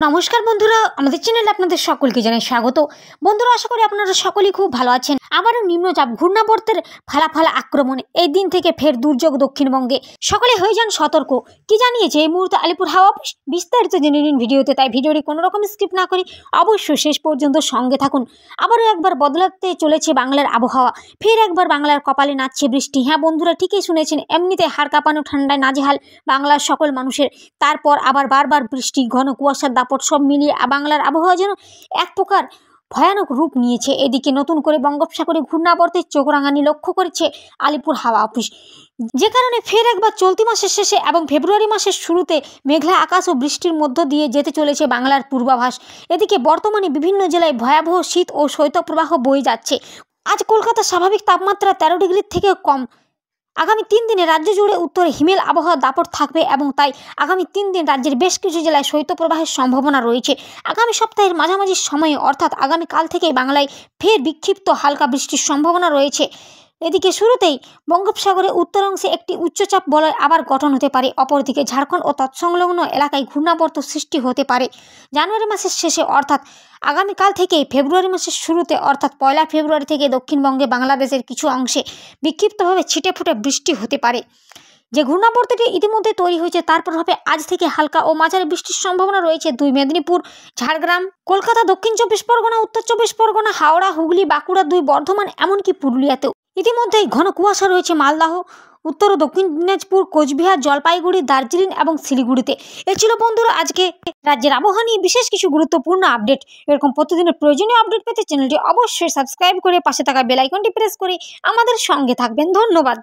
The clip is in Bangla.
নমস্কার বন্ধুরা, আমাদের চ্যানেলে আপনাদের সকলকে জানাই স্বাগত। বন্ধুরা, আশা করি আপনারা সকলেই খুব ভালো আছেন। আবারও নিম্নচাপ ঘূর্ণাবর্তের ফালাফালা আক্রমণে এই দিন থেকে ফের দুর্যোগ দক্ষিণবঙ্গে। সকলে হয়ে যান সতর্ক। কি জানিয়েছে এই মুহূর্তে আলিপুর হাওয়া অফিস, বিস্তারিত জেনে নিন ভিডিওতে। তাই ভিডিওটি কোনো রকম স্কিপ না করে অবশ্যই শেষ পর্যন্ত সঙ্গে থাকুন। আবারও একবার বদলাতে চলেছে বাংলার আবহাওয়া। ফের একবার বাংলার কপালে নাচছে বৃষ্টি। হ্যাঁ বন্ধুরা, ঠিকই শুনেছেন। এমনিতে হাড় কাঁপানো ঠান্ডায় নাজেহাল বাংলার সকল মানুষের, তারপর আবার বারবার বৃষ্টি, ঘন কুয়াশার দাপট, সব মিলিয়ে বাংলার আবহাওয়া যেন এক প্রকার ভয়ানক রূপ নিয়েছে। এদিকে নতুন করে বঙ্গোপসাগরে ঘূর্ণাবর্তের চোখ রাঙানি লক্ষ্য করেছে আলিপুর হাওয়া অফিস, যে কারণে ফের একবার চলতি মাসের শেষে এবং ফেব্রুয়ারি মাসের শুরুতে মেঘলা আকাশ ও বৃষ্টির মধ্য দিয়ে যেতে চলেছে বাংলার পূর্বাভাস। এদিকে বর্তমানে বিভিন্ন জেলায় ভয়াবহ শীত ও শৈত্যপ্রবাহ বয়ে যাচ্ছে। আজ কলকাতার স্বাভাবিক তাপমাত্রা 13 ডিগ্রির থেকেও কম। আগামী 3 দিনে রাজ্য জুড়ে উত্তরে হিমেল আবহাওয়ার দাপট থাকবে এবং তাই আগামী 3 দিন রাজ্যের বেশ কিছু জেলায় শৈত্যপ্রবাহের সম্ভাবনা রয়েছে। আগামী সপ্তাহের মাঝামাঝি সময়ে অর্থাৎ আগামীকাল থেকেই বাংলায় ফের বিক্ষিপ্ত হালকা বৃষ্টির সম্ভাবনা রয়েছে। এদিকে শুরুতেই বঙ্গোপসাগরে উত্তর অংশে একটি উচ্চচাপ বলয় আবার গঠন হতে পারে। অপরদিকে ঝাড়খণ্ড ও তৎসংলগ্ন এলাকায় ঘূর্ণাবর্ত সৃষ্টি হতে পারে। জানুয়ারি মাসের শেষে অর্থাৎ আগামীকাল থেকেই ফেব্রুয়ারি মাসের শুরুতে অর্থাৎ 1 ফেব্রুয়ারি থেকে দক্ষিণবঙ্গে বাংলাদেশের কিছু অংশে বিক্ষিপ্তভাবে ছিটেফুটে বৃষ্টি হতে পারে। যে ঘূর্ণাবর্তটি ইতিমধ্যে তৈরি হয়েছে তার প্রভাবে আজ থেকে হালকা ও মাঝারি বৃষ্টির সম্ভাবনা রয়েছে 2 মেদিনীপুর, ঝাড়গ্রাম, কলকাতা, দক্ষিণ 24 পরগনা, উত্তর 24 পরগনা, হাওড়া, হুগলি, বাঁকুড়া, 2 বর্ধমান, এমনকি পুরুলিয়াতেও। ইতিমধ্যেই ঘন কুয়াশা রয়েছে মালদহ, উত্তর ও দক্ষিণ দিনাজপুর, কোচবিহার, জলপাইগুড়ি, দার্জিলিং এবং শিলিগুড়িতে। এ ছিল বন্ধুরা আজকে রাজ্যের আবহাওয়া নিয়ে বিশেষ কিছু গুরুত্বপূর্ণ আপডেট। এরকম প্রতিদিনের প্রয়োজনীয় আপডেট পেতে চ্যানেলটি অবশ্যই সাবস্ক্রাইব করে পাশে থাকা বেল আইকনটি প্রেস করে আমাদের সঙ্গে থাকবেন। ধন্যবাদ।